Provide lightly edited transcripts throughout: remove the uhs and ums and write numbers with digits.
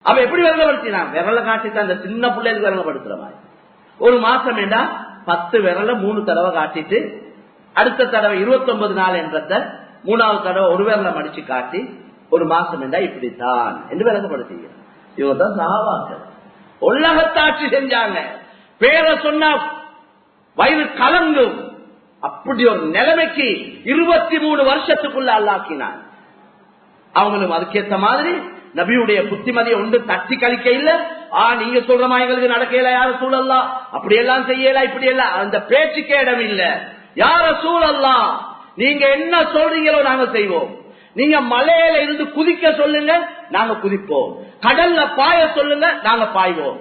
அவ எப்படி விரலப்படுத்தினான்? விரல காட்டித்தான் அந்த சின்ன பிள்ளைகளுக்கு விரலப்படுத்துற மாதிரி. ஒரு மாசம் என்றா 10 விரல 3 தடவை காட்டிட்டு அடுத்த தடவை 29 நாள் என்றத 3வது தடவை ஒரு விரல மடிச்சு காட்டி ஒரு மாசம் என்றா இப்படித்தான் என்று விளங்கப்படுத்தீங்க. இவங்கதான் சஹாபாக்கள். உலகத்தாட்சி செஞ்சாங்க. பேரை சொன்னா வயிறு கலங்கும். அப்படி ஒரு நிலைமைக்கு 23 வருஷத்துக்குள்ள அல்லாக்கினான். அவங்களும் அதுக்கேற்ற மாதிரி நபியுடைய புத்திமதியை ஒன்று தட்டி கழிக்க இல்ல. நீங்க சொல்ற மாதிரி எங்களுக்கு நடக்கல யார சூழல்லா, அப்படியெல்லாம் செய்யல, இப்படி எல்லாம் அந்த பேச்சுக்கே இடம் இல்ல. யார சூழல்லா, நீங்க என்ன சொல்றீங்களோ நாங்க செய்வோம். நீங்க மலையில இருந்து குதிக்க சொல்லுங்க, நாங்க குதிப்போம். கடல்ல பாய சொல்லுங்க, நாங்க பாய்வோம்.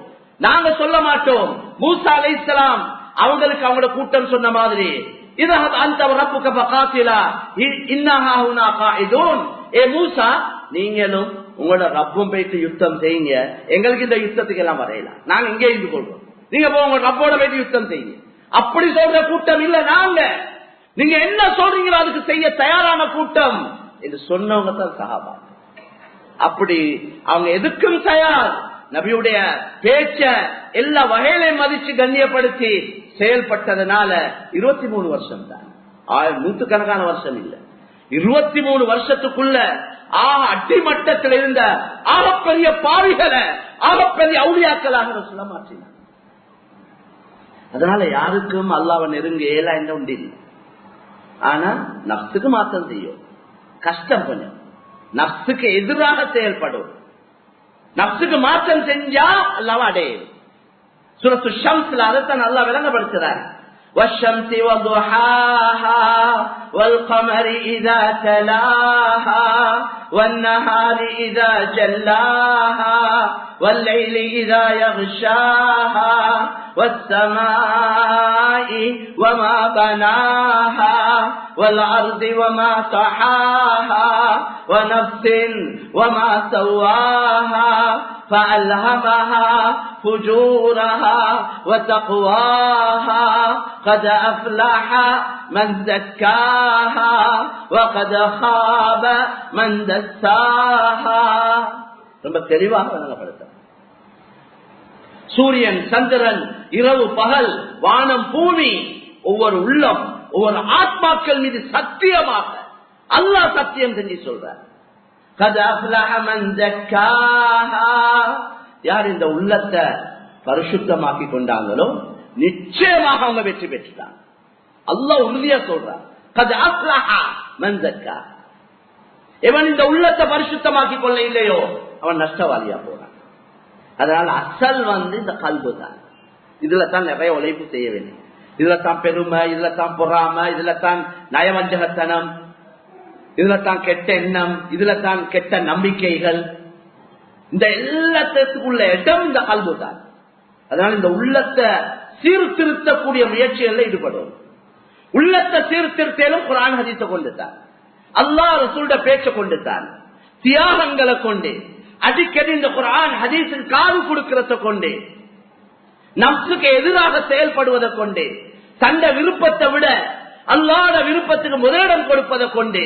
நாங்க சொல்ல மாட்டோம். மூசா அலைஹிஸ்ஸலாம் அவங்களுக்கு அவங்களோட கூட்டம் சொன்ன மாதிரி, மூசா நீங்களும் உங்களோட ரப்பும் போயிட்டு யுத்தம் செய்யுங்க, எங்களுக்கு இந்த யுத்தத்துக்கு எல்லாம் வரையலாம், நாங்க இங்கே இருந்து கொள்வோம். நீங்க உங்க ரப்போட போயிட்டு யுத்தம் செய்யுங்க. அப்படி சொல்ற கூட்டம் இல்ல நாங்க. நீங்க என்ன சொல்றீங்களோ அதுக்கு செய்ய தயாரான கூட்டம் என்று சொன்னவங்க தான் சஹாபா. அப்படி அவங்க எதுக்கும் தயார். நபியுடைய பேச்ச எல்லா வகையிலையும் மதிச்சு கண்ணியப்படுத்தி செயல்பட்டதுனால 23 வருஷம் தான், நூற்றுக்கணக்கான வருஷம் இல்ல. 23 வருஷத்துக்குள்ள அடிமட்டத்தில் இருந்த ஆகப்பெரிய பாவிகளை ஆகப்பெரிய அவுளியாக்களாக சொல்ல மாற்றினார். அதனால யாருக்கும் அல்லாஹ்வை நெருங்க ஏலா என்ன உண்டு இல்லை. ஆனா நஃப்ஸுக்கு மாற்றம் செய்யும், கஷ்டம் கொஞ்சம். நஃப்ஸுக்கு எதிராக செயல்படும். நஃப்ஸுக்கு மாற்றம் செஞ்சா அல்லாஹ்வை அடையும். சூரத்து ஷம்ஸ்ல அதைத்தான் அல்லாஹ் விளங்கப்படுத்துறார். والشمس وضحاها والقمر إذا تلاها والنهار إذا جلاها والليل إذا يغشاها والسماء وما بناها والأرض وما طحاها ونفس وما سواها فألهمها فجورها وتقواها قد أفلح من زكاها وقد خاب من دساها. ரொம்ப தெளிவாக வழங்கப்படுத்த சூரியன் சந்திரன் இரவு பகல் வானம் பூமி ஒவ்வொரு உள்ளம் ஒவ்வொரு ஆத்மாக்கள் மீது சத்தியமாக அல்லாஹ் சத்தியம் செஞ்சு சொல்றார். யார் இந்த உள்ளத்தை பரிசுத்தமாக்கி கொண்டாங்களோ நிச்சயமாக அவங்க வெற்றி பெற்றுட்டாங்க. அல்லாஹ் உறுதியா சொல்றார். எவன் இந்த உள்ளத்தை பரிசுத்தமாக்கி கொள்ள இல்லையோ அவன் நஷ்டவாளியா போறான். அதனால அசல் இந்த கல்பு தான். இதுல தான் நிறைய உழைப்பு செய்ய வேண்டும். இதுல தான் பெருமை, இதுல தான் பொறாமை, இதுல தான் நயவஞ்சகத்தனம், இதுல தான் கெட்ட எண்ணம், இதுல தான் கெட்ட நம்பிக்கைகள். இந்த எல்லாத்துக்குள்ள இடம் இந்த கல்பு தான். அதனால இந்த உள்ளத்தை சீர்திருத்தக்கூடிய முயற்சிகள்ல ஈடுபடும். உள்ளத்தை சீர்திருத்தலும் குர்ஆன் ஹதீஸை கொண்டுதான், அல்லாஹ் ரசூலுடைய பேச்சை கொண்டுதான், தியாகங்களை கொண்டு, அடிக்கடி இந்த குர்ஆன் ஹதீஸின் காது கொடுக்கிறத கொண்டு, நஃப்ஸுக்கு எதிராக செயல்படுவதை கொண்டு, தந்த விருப்பத்தை விட அல்லாஹ்வுடைய விருப்பத்துக்கு முதலிடம் கொடுப்பதை கொண்டு,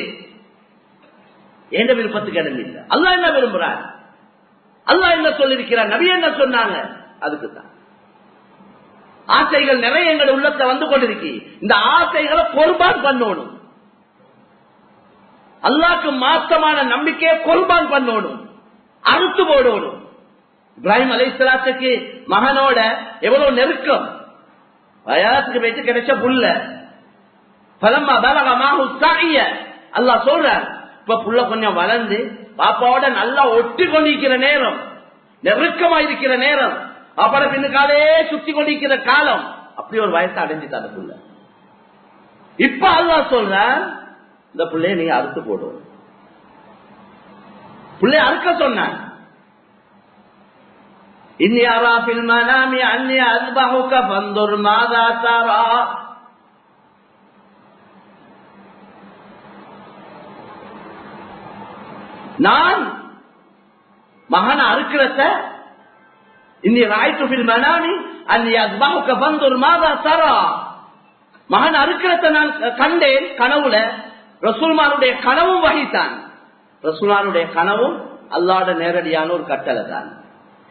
எந்த விருப்பத்துக்கு இடம் இல்லை. அல்லாஹ் என்ன விரும்புறார், அல்லாஹ் என்ன சொல்லிருக்கிறார், நபி என்ன சொன்னாங்க, அதுக்குதான். ஆசைகள் நிறைய எங்களுடைய உள்ளத்தை வந்து கொண்டிருக்கு. இந்த ஆசைகளை குர்பான் பண்ணணும். அல்லாஹ்க்கு மாற்றமான நம்பிக்கையை குர்பான் பண்ணணும், அறுத்து போடணும். இப்ராஹிம் அலைஹிஸ்ஸலாத்துக்கு மகனோட எவ்வளவு நெருக்கம். வயசுக்கு போயிட்டு கிடைச்ச புல்ல பலமா பலகமாக சாகிய அல்லாஹ் சொல்றார். இப்ப புள்ள கொஞ்சம் வளர்ந்து பாப்பாவோட நல்லா ஒட்டி கொண்டிருக்கிற நேரம், நெருக்கமா இருக்கிற நேரம், அப்பட பின்னுக்காலே சுத்தி கொண்டிருக்கிற காலம், அப்படி ஒரு வயசை அடைஞ்சிட்டாரு புள்ள. இப்ப அல்லாஹ் சொல்ற இந்த பிள்ளைய நீங்க அறுத்து போடும். பிள்ளைய அறுக்க சொன்னான். இன்னி அரா ஃபில் மனாமி அன்னி அஸ்பஹுக ஃபன்துர் மாதா தரா. நான் மகனை அறுக்கிறத இன்னி ராய்து ஃபில் மனாமி அன்னி அஸ்பஹுக ஃபன்துர் மாதா தரா. மகன் அறுக்கிறத நான் கண்டேன் கனவுல. ரசூல்மாருடைய கனவும் வகித்தான். ரசூல்மாருடைய கனவும் அல்லாஹ்வுடைய நேரடியான ஒரு கட்டளை தான்.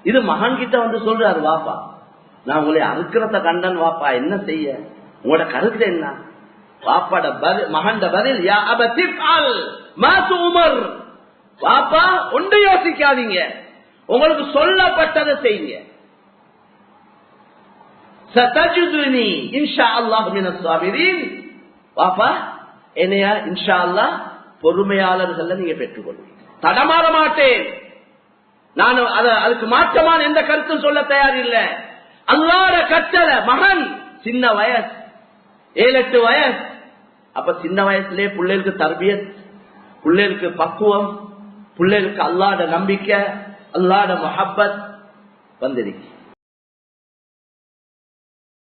இது மகன் கிட்ட வந்து சொல்றாரு, வாப்பா நான் உங்களை அறுக்கிறத கண்டன் வாப்பா, என்ன செய்ய, உங்களோட கருத்து என்ன? வாப்பாட மகன் பதில், யா அபதி ஃஅல் மா துமர், வாப்பா ஒன்று யோசிக்காதீங்க, உங்களுக்கு சொல்லப்பட்டதை செய்யுங்க. சதஜுதுனி இன்ஷா அல்லாஹ் மினஸ் ஸாபிரீன், வாப்பா என்னைய இன்ஷா அல்லாஹ் பொறுமையாளர்கள் நீங்க பெற்றுக்கொள்வீங்க, தடமாற மாட்டேன். நான் அதுக்கு மாற்றமான எந்த கருத்தும் சொல்ல தயார் இல்லை. அல்லாஹ்வுடைய கட்டளை. மகன் சின்ன வயசு, 7-8 வயசு. அப்ப சின்ன வயசுலயே பிள்ளைகளுக்கு தர்பியத், பிள்ளைகளுக்கு பக்குவம், பிள்ளைகளுக்கு அல்லாஹ்வுடைய நம்பிக்கை, அல்லாஹ்வுடைய முஹப்பத் வந்திருக்கு.